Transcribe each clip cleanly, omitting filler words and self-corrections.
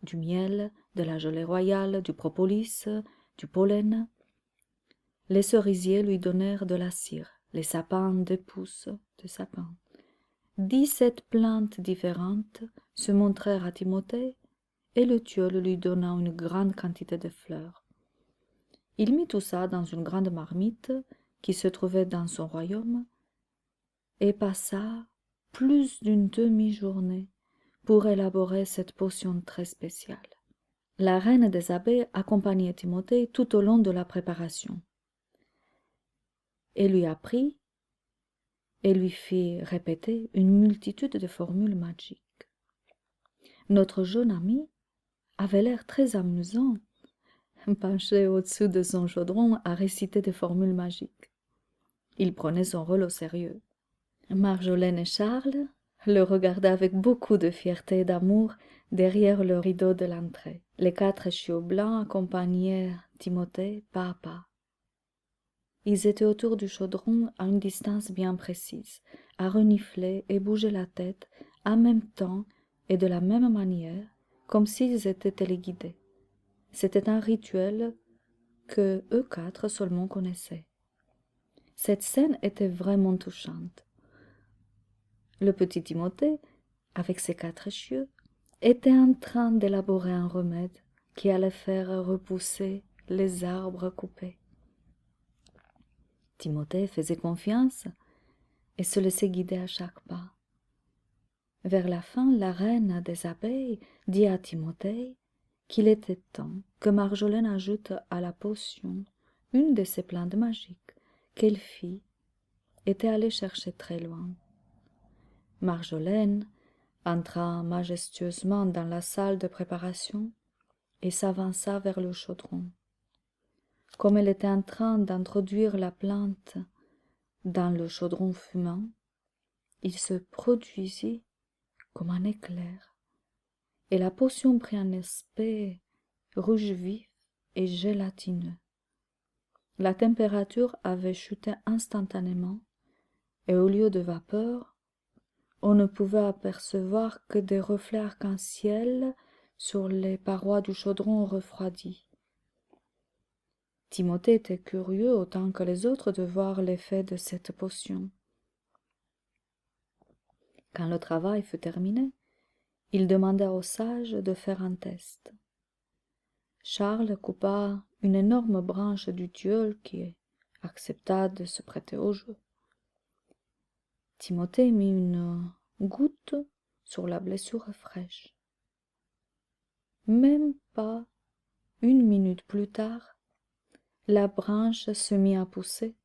du miel, de la gelée royale, du propolis, du pollen. Les cerisiers lui donnèrent de la cire, les sapins des pousses de sapin. 17 plantes différentes se montrèrent à Timothée, et le tilleul lui donna une grande quantité de fleurs. Il mit tout ça dans une grande marmite qui se trouvait dans son royaume, et passa plus d'une demi-journée pour élaborer cette potion très spéciale. La reine des abeilles accompagnait Timothée tout au long de la préparation. Elle lui apprit et lui fit répéter une multitude de formules magiques. Notre jeune ami avait l'air très amusant, penché au-dessus de son chaudron à réciter des formules magiques. Il prenait son rôle au sérieux. Marjolaine et Charles le regardaient avec beaucoup de fierté et d'amour derrière le rideau de l'entrée. Les 4 chiots blancs accompagnaient Timothée pas à pas. Ils étaient autour du chaudron à une distance bien précise, à renifler et bouger la tête en même temps et de la même manière, comme s'ils étaient téléguidés. C'était un rituel que eux 4 seulement connaissaient. Cette scène était vraiment touchante. Le petit Timothée, avec ses 4 chiots, était en train d'élaborer un remède qui allait faire repousser les arbres coupés. Timothée faisait confiance et se laissait guider à chaque pas. Vers la fin, la reine des abeilles dit à Timothée qu'il était temps que Marjolaine ajoute à la potion une de ces plantes magiques qu'Elphie était allée chercher très loin. Marjolaine entra majestueusement dans la salle de préparation et s'avança vers le chaudron. Comme elle était en train d'introduire la plante dans le chaudron fumant, il se produisit comme un éclair, et la potion prit un aspect rouge vif et gélatineux. La température avait chuté instantanément, et au lieu de vapeur, on ne pouvait apercevoir que des reflets arc-en-ciel sur les parois du chaudron refroidi. Timothée était curieux autant que les autres de voir l'effet de cette potion. Quand le travail fut terminé, il demanda aux sages de faire un test. Charles coupa une énorme branche du tilleul qui accepta de se prêter au jeu. Timothée mit une goutte sur la blessure fraîche. Même pas une minute plus tard, la branche se mit à pousser,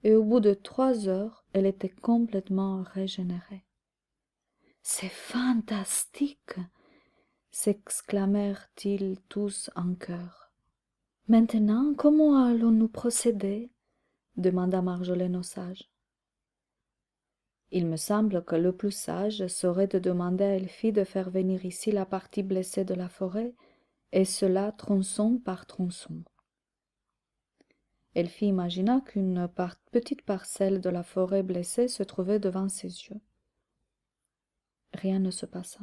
et au bout de 3 heures, elle était complètement régénérée. « C'est fantastique !» s'exclamèrent-ils tous en chœur. « Maintenant, comment allons-nous procéder ?» demanda Marjolaine au sage. « Il me semble que le plus sage serait de demander à Elphie de faire venir ici la partie blessée de la forêt, et cela tronçon par tronçon. » Elphie imagina qu'une petite parcelle de la forêt blessée se trouvait devant ses yeux. Rien ne se passa.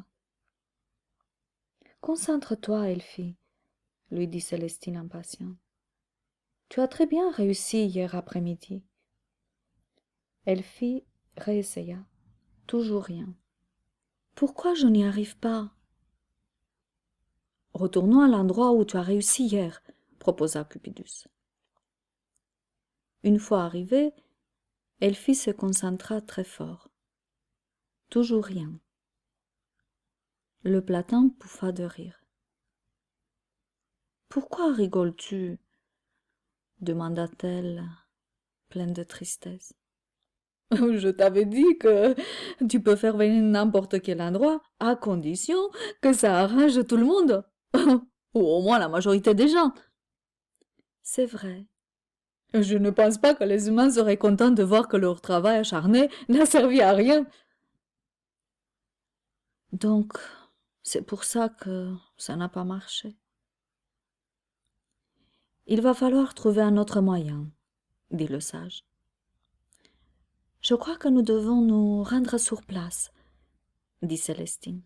« Concentre-toi, Elphie, » lui dit Célestine impatiente. « Tu as très bien réussi hier après-midi. » Elphie réessaya. Toujours rien. « Pourquoi je n'y arrive pas ?»« Retournons à l'endroit où tu as réussi hier, » proposa Cupidus. Une fois arrivée, Elphie se concentra très fort. Toujours rien. Le platin pouffa de rire. « Pourquoi rigoles-tu » demanda-t-elle, pleine de tristesse. « Je t'avais dit que tu peux faire venir n'importe quel endroit, à condition que ça arrange tout le monde, ou au moins la majorité des gens. » « C'est vrai. Je ne pense pas que les humains seraient contents de voir que leur travail acharné n'a servi à rien. Donc, c'est pour ça que ça n'a pas marché. Il va falloir trouver un autre moyen, dit le sage. Je crois que nous devons nous rendre sur place, dit Célestine.